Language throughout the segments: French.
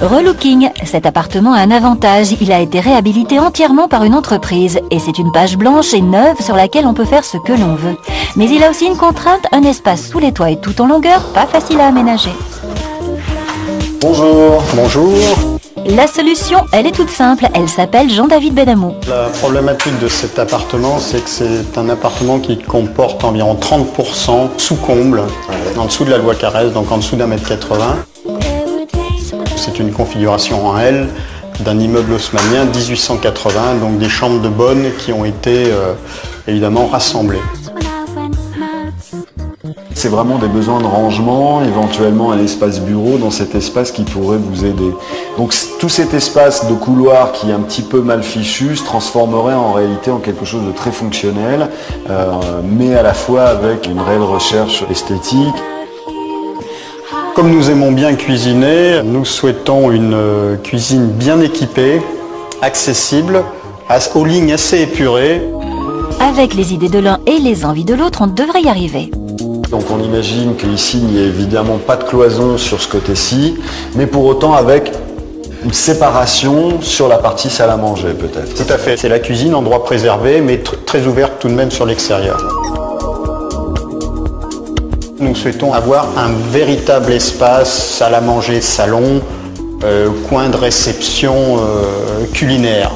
Relooking, cet appartement a un avantage, il a été réhabilité entièrement par une entreprise et c'est une page blanche et neuve sur laquelle on peut faire ce que l'on veut. Mais il a aussi une contrainte, un espace sous les toits et tout en longueur, pas facile à aménager. Bonjour. Bonjour. La solution, elle est toute simple, elle s'appelle Jean-David Benamou. La problématique de cet appartement, c'est que c'est un appartement qui comporte environ 30% sous comble, en dessous de la loi Carrez, donc en dessous d'1,80 m. C'est une configuration en L d'un immeuble haussmannien 1880, donc des chambres de bonne qui ont été évidemment rassemblées. C'est vraiment des besoins de rangement, éventuellement un espace bureau dans cet espace qui pourrait vous aider. Donc tout cet espace de couloir qui est un petit peu mal fichu se transformerait en réalité en quelque chose de très fonctionnel, mais à la fois avec une réelle recherche esthétique. Comme nous aimons bien cuisiner, nous souhaitons une cuisine bien équipée, accessible, aux lignes assez épurées. Avec les idées de l'un et les envies de l'autre, on devrait y arriver. Donc on imagine qu'ici il n'y a évidemment pas de cloison sur ce côté-ci, mais pour autant avec une séparation sur la partie salle à manger peut-être. Tout à fait, c'est la cuisine, endroit préservé, mais très ouverte tout de même sur l'extérieur. Nous souhaitons avoir un véritable espace, salle à manger, salon, coin de réception culinaire.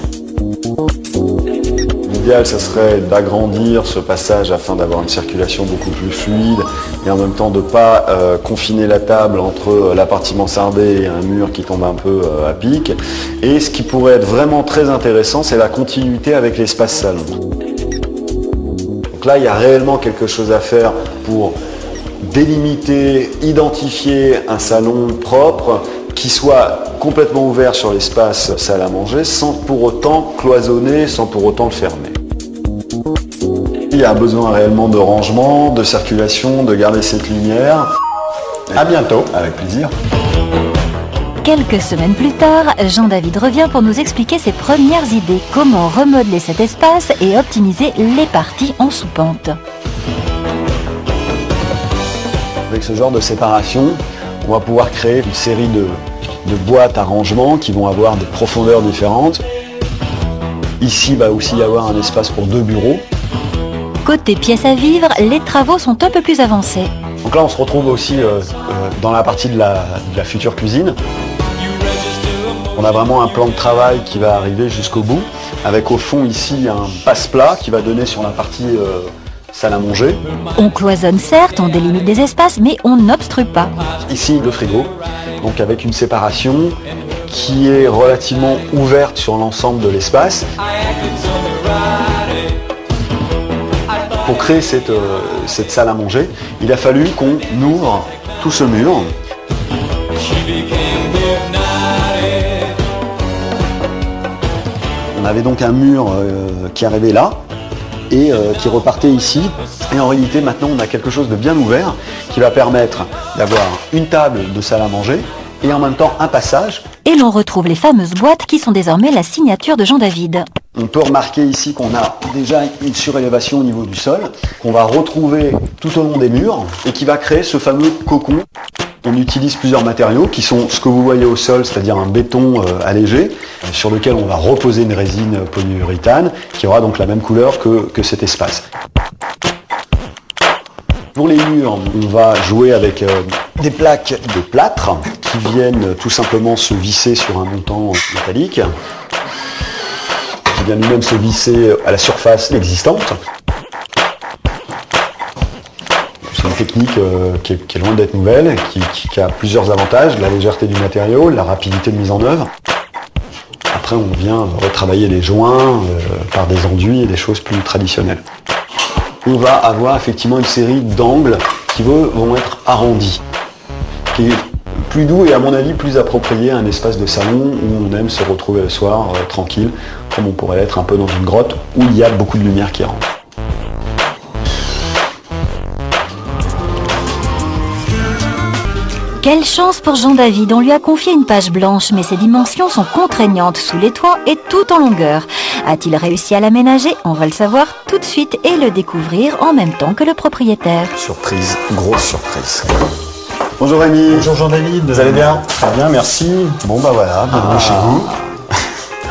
L'idéal, ce serait d'agrandir ce passage afin d'avoir une circulation beaucoup plus fluide et en même temps de ne pas confiner la table entre la partie mansardée et un mur qui tombe un peu à pic. Et ce qui pourrait être vraiment très intéressant, c'est la continuité avec l'espace salon. Donc là, il y a réellement quelque chose à faire pour délimiter, identifier un salon propre qui soit complètement ouvert sur l'espace salle à manger sans pour autant cloisonner, sans pour autant le fermer. Il y a besoin réellement de rangement, de circulation, de garder cette lumière. À bientôt. Avec plaisir. Quelques semaines plus tard, Jean-David revient pour nous expliquer ses premières idées, comment remodeler cet espace et optimiser les parties en sous-pente. Avec ce genre de séparation, on va pouvoir créer une série de boîtes à rangement qui vont avoir des profondeurs différentes. Ici, il va aussi y avoir un espace pour 2 bureaux. Côté pièces à vivre, les travaux sont un peu plus avancés. Donc là, on se retrouve aussi dans la partie de la future cuisine. On a vraiment un plan de travail qui va arriver jusqu'au bout, avec au fond ici un passe-plat qui va donner sur la partie salle à manger. On cloisonne certes, on délimite des espaces, mais on n'obstrue pas. Ici, le frigo, donc avec une séparation qui est relativement ouverte sur l'ensemble de l'espace. Pour créer cette salle à manger, il a fallu qu'on ouvre tout ce mur. On avait donc un mur qui arrivait là et qui repartait ici. Et en réalité, maintenant, on a quelque chose de bien ouvert qui va permettre d'avoir une table de salle à manger et en même temps un passage. Et l'on retrouve les fameuses boîtes qui sont désormais la signature de Jean-David. On peut remarquer ici qu'on a déjà une surélévation au niveau du sol, qu'on va retrouver tout au long des murs et qui va créer ce fameux cocon. On utilise plusieurs matériaux qui sont ce que vous voyez au sol, c'est-à-dire un béton allégé, sur lequel on va reposer une résine polyuréthane qui aura donc la même couleur que cet espace. Pour les murs, on va jouer avec des plaques de plâtre qui viennent tout simplement se visser sur un montant métallique, qui vient lui-même se visser à la surface existante. C'est une technique qui est loin d'être nouvelle, qui a plusieurs avantages, la légèreté du matériau, la rapidité de mise en œuvre. Après, on vient retravailler les joints par des enduits et des choses plus traditionnelles. On va avoir effectivement une série d'angles qui vont être arrondis, qui est plus doux et à mon avis plus approprié à un espace de salon où on aime se retrouver le soir tranquille, comme on pourrait l'être un peu dans une grotte où il y a beaucoup de lumière qui rentre. Quelle chance pour Jean-David, on lui a confié une page blanche, mais ses dimensions sont contraignantes sous les toits et tout en longueur. A-t-il réussi à l'aménager? On va le savoir tout de suite et le découvrir en même temps que le propriétaire. Surprise, grosse surprise. Bonjour Rémi. Bonjour Jean-David. Vous allez bien? Très bien, merci. Bon bah voilà, bienvenue chez vous.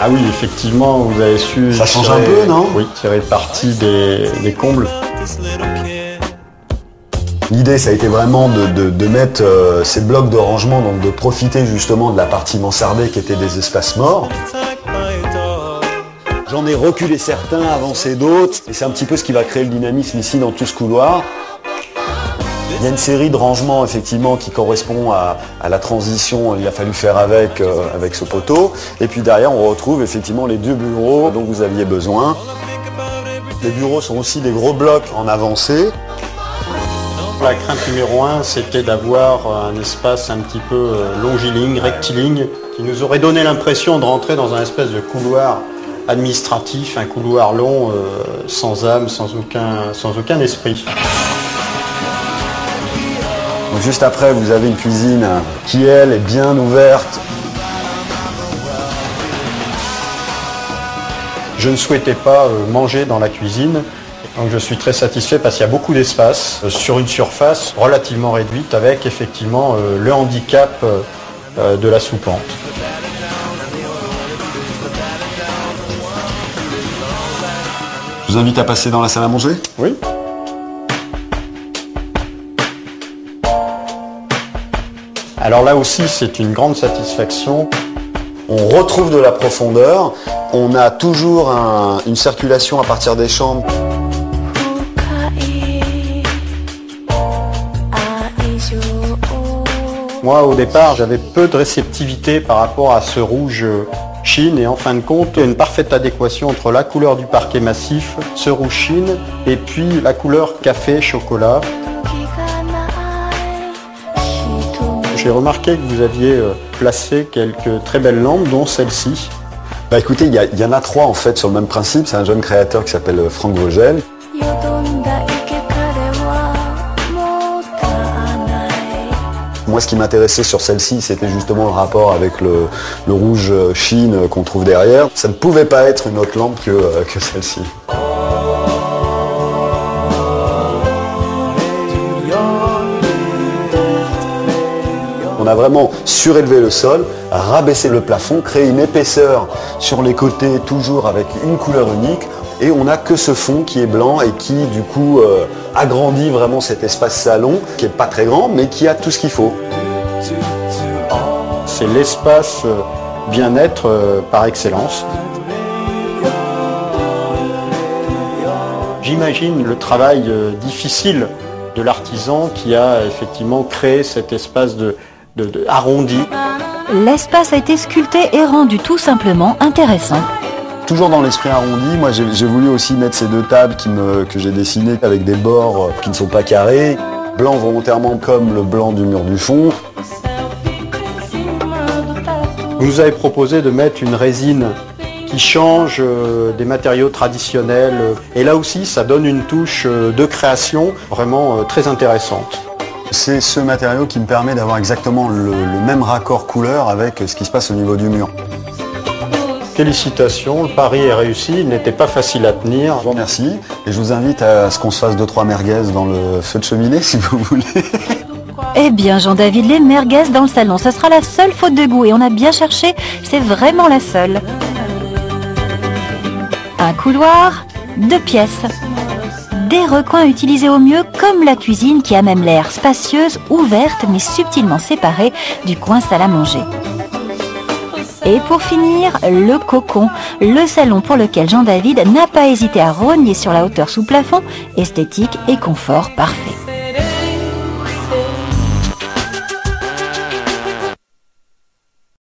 Ah oui, effectivement, vous avez su... Ça change un peu, non? Oui, tirer parti des combles. L'idée, ça a été vraiment de mettre ces blocs de rangement, donc de profiter justement de la partie mansardée qui était des espaces morts. J'en ai reculé certains, avancé d'autres, et c'est un petit peu ce qui va créer le dynamisme ici dans tout ce couloir. Il y a une série de rangements effectivement qui correspond à la transition, il a fallu faire avec ce poteau. Et puis derrière on retrouve effectivement les 2 bureaux dont vous aviez besoin. Les bureaux sont aussi des gros blocs en avancée. La crainte numéro 1, c'était d'avoir un espace un petit peu longiligne, rectiligne, qui nous aurait donné l'impression de rentrer dans un espèce de couloir administratif, un couloir long, sans âme, sans aucun esprit. Donc juste après, vous avez une cuisine qui, elle, est bien ouverte. Je ne souhaitais pas manger dans la cuisine, donc je suis très satisfait parce qu'il y a beaucoup d'espace sur une surface relativement réduite avec effectivement le handicap de la soupente. Je vous invite à passer dans la salle à manger. Oui. Alors là aussi, c'est une grande satisfaction. On retrouve de la profondeur. On a toujours une circulation à partir des chambres. Moi, au départ, j'avais peu de réceptivité par rapport à ce rouge chine et en fin de compte, il y a une parfaite adéquation entre la couleur du parquet massif, ce rouge chine, et puis la couleur café chocolat. J'ai remarqué que vous aviez placé quelques très belles lampes, dont celle-ci. Bah écoutez, il y en a 3 en fait sur le même principe. C'est un jeune créateur qui s'appelle Franck Vogel. Moi, ce qui m'intéressait sur celle-ci, c'était justement le rapport avec le rouge chine qu'on trouve derrière. Ça ne pouvait pas être une autre lampe que celle-ci. On a vraiment surélevé le sol, rabaissé le plafond, créé une épaisseur sur les côtés, toujours avec une couleur unique. Et on n'a que ce fond qui est blanc et qui, du coup, agrandit vraiment cet espace salon, qui n'est pas très grand, mais qui a tout ce qu'il faut. C'est l'espace bien-être par excellence. J'imagine le travail difficile de l'artisan qui a effectivement créé cet espace arrondi. L'espace a été sculpté et rendu tout simplement intéressant. Toujours dans l'esprit arrondi, moi j'ai voulu aussi mettre ces 2 tables que j'ai dessinées avec des bords qui ne sont pas carrés, blanc volontairement comme le blanc du mur du fond. Vous nous avez proposé de mettre une résine qui change des matériaux traditionnels et là aussi ça donne une touche de création vraiment très intéressante. C'est ce matériau qui me permet d'avoir exactement le même raccord couleur avec ce qui se passe au niveau du mur. Félicitations, le pari est réussi, il n'était pas facile à tenir. Je vous remercie et je vous invite à ce qu'on se fasse 2-3 merguez dans le feu de cheminée si vous voulez. Eh bien Jean-David, les merguez dans le salon, ce sera la seule faute de goût et on a bien cherché, c'est vraiment la seule. Un couloir, 2 pièces. Des recoins utilisés au mieux comme la cuisine qui a même l'air spacieuse, ouverte mais subtilement séparée du coin salle à manger. Et pour finir, le cocon, le salon pour lequel Jean-David n'a pas hésité à rogner sur la hauteur sous plafond, esthétique et confort parfait.